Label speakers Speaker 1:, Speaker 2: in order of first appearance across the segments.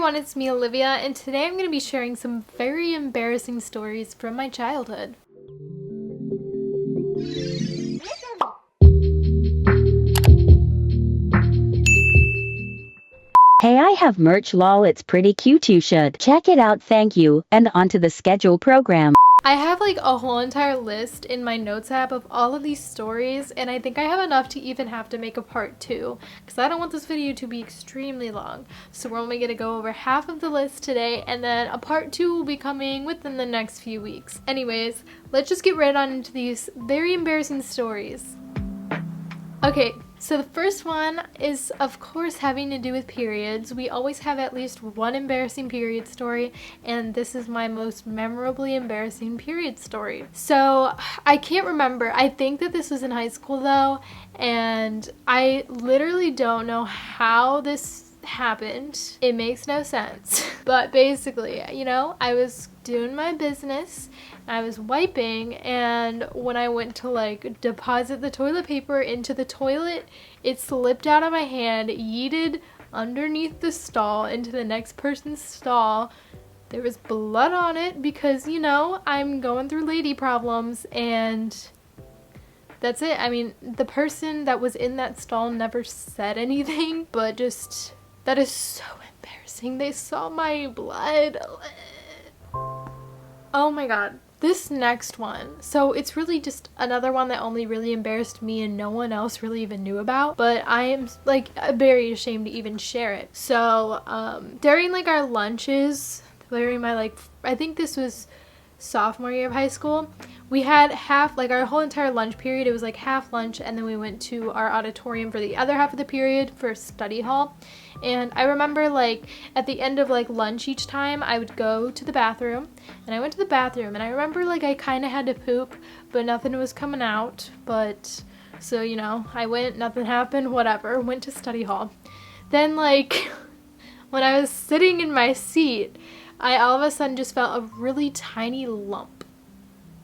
Speaker 1: everyone, it's me, Olivia, and today I'm going to be sharing some very embarrassing stories from my childhood.
Speaker 2: Hey, I have merch lol, it's pretty cute, you should check it out, thank you, and onto the schedule program.
Speaker 1: I have like a whole entire list in my notes app of all of these stories, and I think I have enough to even have to make a part 2 because I don't want this video to be extremely long. So we're only going to go over half of the list today, and then a part 2 will be coming within the next few weeks. Anyways, let's just get right on into these very embarrassing stories. Okay, so the first one is, of course, having to do with periods. We always have at least one embarrassing period story, and this is my most memorably embarrassing period story. So I can't remember. I think that this was in high school though, and I literally don't know how this happened. It makes no sense. But basically, you know, I was doing my business, I was wiping, and when I went to like deposit the toilet paper into the toilet, it slipped out of my hand, yeeted underneath the stall into the next person's stall. There was blood on it because, you know, I'm going through lady problems, and that's it. I mean, the person that was in that stall never said anything, but just, that is so embarrassing. They saw my blood. Oh my god. This next one, so it's really just another one that only really embarrassed me and no one else really even knew about, but I am like very ashamed to even share it. So during like our lunches, during my like, I think this was sophomore year of high school, we had half, like our whole entire lunch period, it was like half lunch, and then we went to our auditorium for the other half of the period for study hall. And I remember like at the end of like lunch each time I would go to the bathroom, and I went to the bathroom, and I remember like I kind of had to poop but nothing was coming out, but so, you know, I went, nothing happened, whatever, went to study hall. Then like when I was sitting in my seat, I all of a sudden just felt a really tiny lump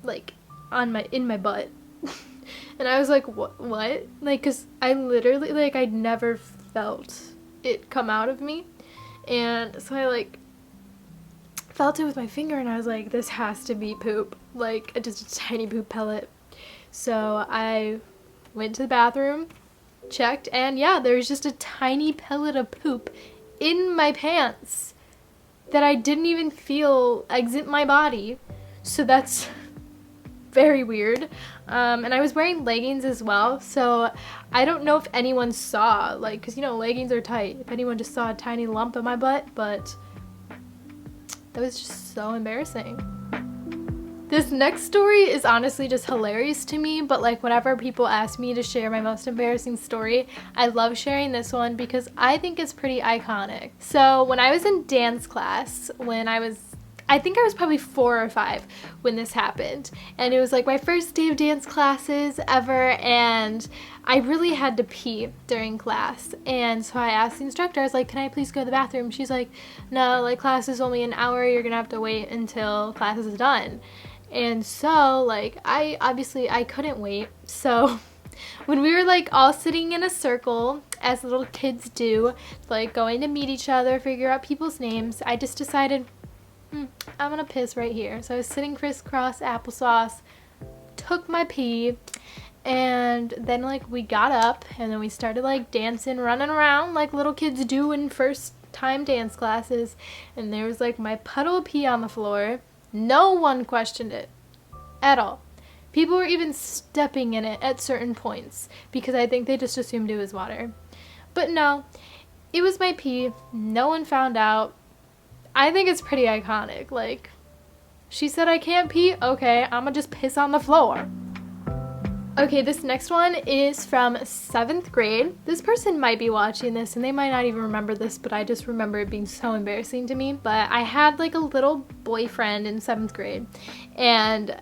Speaker 1: like in my butt. And I was like, what? Like, cause I literally, like, I'd never felt it come out of me, and so I like felt it with my finger, and I was like, this has to be poop, like just a tiny poop pellet. So I went to the bathroom, checked, and yeah, there was just a tiny pellet of poop in my pants that I didn't even feel exit my body. So that's very weird. And I was wearing leggings as well, so I don't know if anyone saw, like, because, you know, leggings are tight, if anyone just saw a tiny lump in my butt, but that was just so embarrassing. This next story is honestly just hilarious to me, but like whenever people ask me to share my most embarrassing story, I love sharing this one because I think it's pretty iconic. So when I was in dance class, I think I was probably 4 or 5 when this happened, and it was like my first day of dance classes ever, and I really had to pee during class. And so I asked the instructor, I was like, can I please go to the bathroom? She's like, no, like class is only an hour, you're gonna have to wait until class is done. And so like I couldn't wait, so when we were like all sitting in a circle as little kids do, like going to meet each other, figure out people's names, I just decided I'm gonna piss right here. So I was sitting crisscross applesauce, took my pee, and then like we got up, and then we started like dancing, running around like little kids do in first time dance classes, and there was like my puddle of pee on the floor. No one questioned it at all. People were even stepping in it at certain points because I think they just assumed it was water. But no, it was my pee. No one found out. I think it's pretty iconic. Like, she said I can't pee? Okay, I'ma just piss on the floor. Okay, this next one is from 7th grade. This person might be watching this and they might not even remember this, but I just remember it being so embarrassing to me. But I had like a little boyfriend in 7th grade, and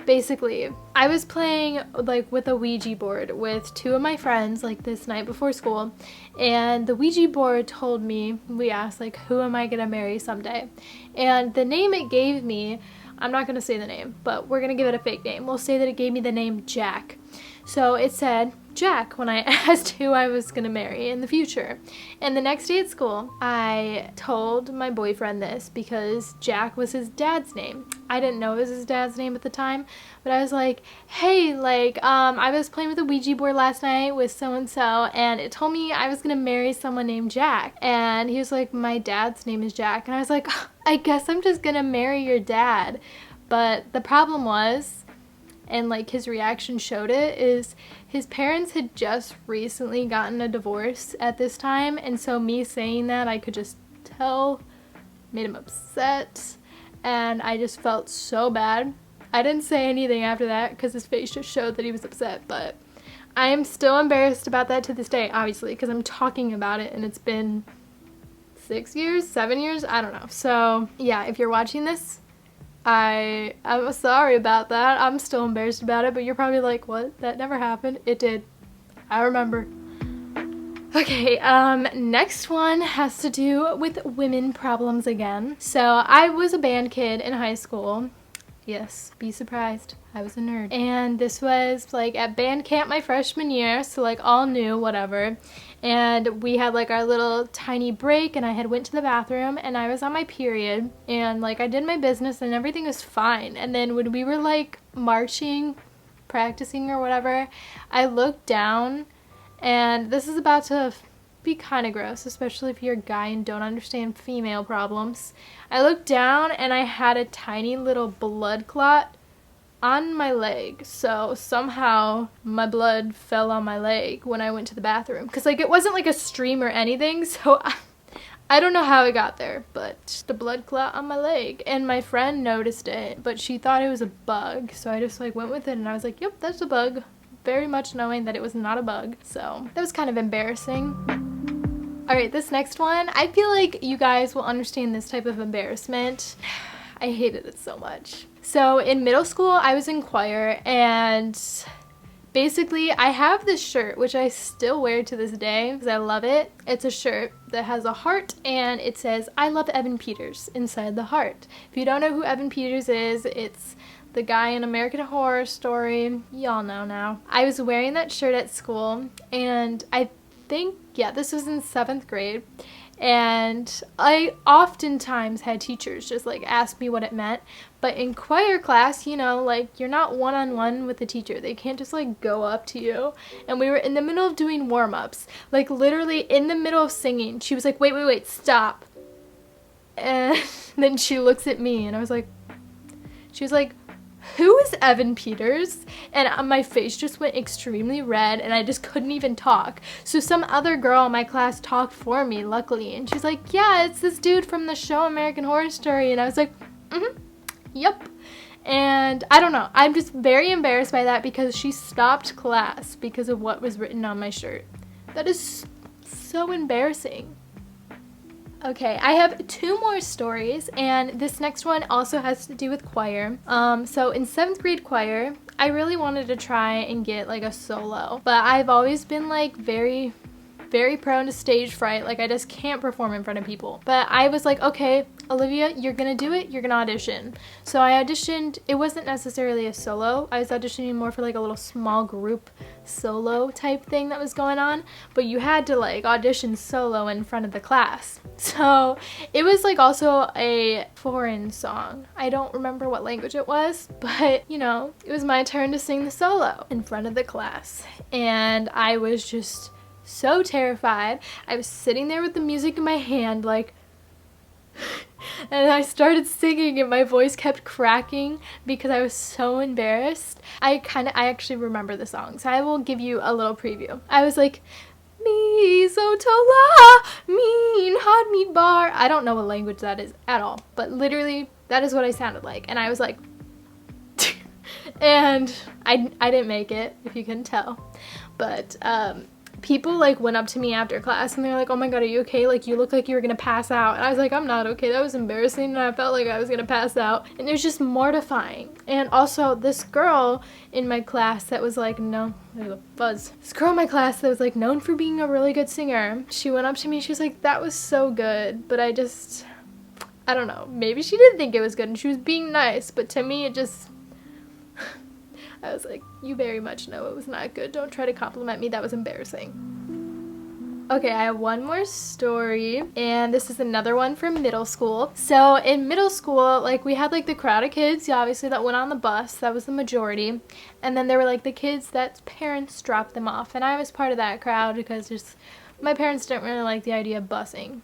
Speaker 1: basically I was playing like with a Ouija board with 2 of my friends like this night before school, and the Ouija board told me, we asked like, who am I gonna marry someday? And the name it gave me, I'm not gonna say the name, but we're gonna give it a fake name. We'll say that it gave me the name Jack. So it said Jack when I asked who I was gonna marry in the future. And the next day at school, I told my boyfriend this because Jack was his dad's name. I didn't know it was his dad's name at the time, but I was like, hey, like, I was playing with a Ouija board last night with so-and-so, and it told me I was gonna marry someone named Jack. And he was like, my dad's name is Jack. And I was like, I guess I'm just gonna marry your dad. But the problem was, and like his reaction showed it, is his parents had just recently gotten a divorce at this time, and so me saying that, I could just tell, made him upset, and I just felt so bad. I didn't say anything after that because his face just showed that he was upset, but I am still embarrassed about that to this day, obviously, because I'm talking about it and it's been 6 years, 7 years, I don't know. So yeah, if you're watching this, I'm sorry about that. I'm still embarrassed about it, but you're probably like, what? That never happened. It did. I remember. Okay, next one has to do with women problems again. So I was a band kid in high school. Yes, be surprised. I was a nerd. And this was like at band camp my freshman year, so like all new, whatever. And we had like our little tiny break, and I had went to the bathroom and I was on my period, and like I did my business and everything was fine. And then when we were like marching, practicing or whatever, I looked down, and this is about to be kind of gross, especially if you're a guy and don't understand female problems. I looked down and I had a tiny little blood clot on my leg. So somehow my blood fell on my leg when I went to the bathroom, because like it wasn't like a stream or anything, so I don't know how it got there, but the blood clot on my leg. And my friend noticed it, but she thought it was a bug, so I just like went with it and I was like, yep, that's a bug, very much knowing that it was not a bug. So that was kind of embarrassing. Alright, this next one, I feel like you guys will understand this type of embarrassment. I hated it so much. So in middle school, I was in choir, and basically I have this shirt, which I still wear to this day because I love it. It's a shirt that has a heart, and it says, I love Evan Peters inside the heart. If you don't know who Evan Peters is, it's the guy in American Horror Story. Y'all know now. I was wearing that shirt at school, and I think, yeah, this was in 7th grade, and I oftentimes had teachers just like ask me what it meant. But in choir class, you know, like you're not one-on-one with the teacher. They can't just like go up to you. And we were in the middle of doing warm-ups, like literally in the middle of singing. She was like, wait, stop. And then she looks at me and I was like, she was like, who is Evan Peters? And my face just went extremely red and I just couldn't even talk. So some other girl in my class talked for me, luckily, and she's like, yeah, it's this dude from the show American Horror Story. And I was like, yep. And I don't know, I'm just very embarrassed by that because she stopped class because of what was written on my shirt. That is so embarrassing. Okay, I have 2 more stories, and this next one also has to do with choir. So in 7th grade choir, I really wanted to try and get like a solo, but I've always been like very prone to stage fright. Like I just can't perform in front of people. But I was like, okay, Olivia, you're gonna do it, you're gonna audition. So I auditioned. It wasn't necessarily a solo. I was auditioning more for like a little small group solo type thing that was going on, but you had to like audition solo in front of the class. So it was like also a foreign song. I don't remember what language it was, but you know, it was my turn to sing the solo in front of the class. And I was just so terrified. I was sitting there with the music in my hand, like, and I started singing and my voice kept cracking because I was so embarrassed. I actually remember the song, so I will give you a little preview. I was like, me so tola, mean hot meat bar. I don't know what language that is at all, but literally that is what I sounded like. And I was like, and I didn't make it, if you couldn't tell, but people like went up to me after class and they're like, oh my god, are you okay? Like you look like you were gonna pass out. And I was like, I'm not okay. That was embarrassing and I felt like I was gonna pass out. And it was just mortifying. And also this girl in my class that was like, no, there's a buzz. This girl in my class that was like known for being a really good singer, she went up to me, she was like, that was so good, but I don't know, maybe she didn't think it was good and she was being nice, but to me it just I was like, you very much know it was not good. Don't try to compliment me. That was embarrassing. Okay, I have one more story, and this is another one from middle school. So in middle school, like, we had like the crowd of kids, obviously, that went on the bus. That was the majority. And then there were like the kids that parents dropped them off, and I was part of that crowd because just my parents didn't really like the idea of busing.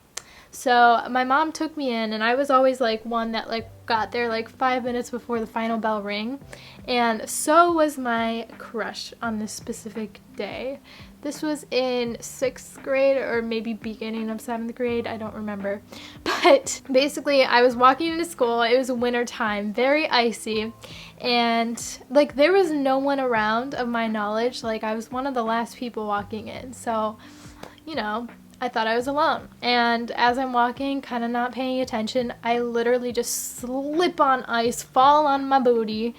Speaker 1: So my mom took me in, and I was always like one that like got there like 5 minutes before the final bell rang, and so was my crush on this specific day. This was in 6th grade or maybe beginning of 7th grade, I don't remember. But basically I was walking into school, it was winter time, very icy, and like there was no one around of my knowledge. Like I was one of the last people walking in, so you know, I thought I was alone. And as I'm walking, kind of not paying attention, I literally just slip on ice, fall on my booty,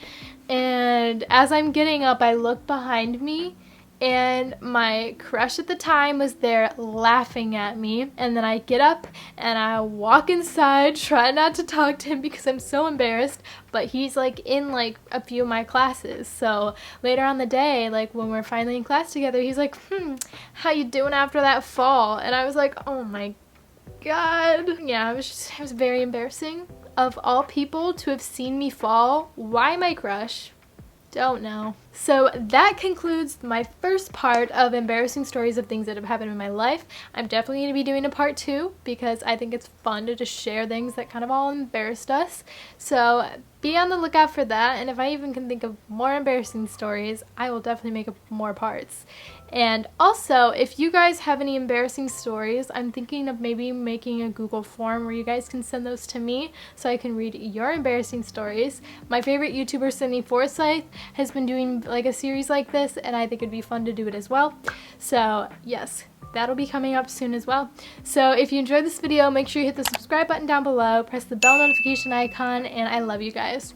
Speaker 1: and as I'm getting up, I look behind me, and my crush at the time was there laughing at me. And then I get up and I walk inside, try not to talk to him because I'm so embarrassed, but he's like in like a few of my classes. So later on the day, like when we're finally in class together, he's like, how you doing after that fall? And I was like, oh my god. Yeah, it was very embarrassing. Of all people to have seen me fall, why my crush? Don't know. So that concludes my first part of embarrassing stories of things that have happened in my life. I'm definitely going to be doing a part 2 because I think it's fun to just share things that kind of all embarrassed us. So be on the lookout for that, and if I even can think of more embarrassing stories, I will definitely make more parts. And also, if you guys have any embarrassing stories, I'm thinking of maybe making a Google form where you guys can send those to me so I can read your embarrassing stories. My favorite YouTuber, Sydney Forsyth, has been doing like a series like this, and I think it'd be fun to do it as well. So yes, that'll be coming up soon as well. So if you enjoyed this video, make sure you hit the subscribe button down below, press the bell notification icon, and I love you guys.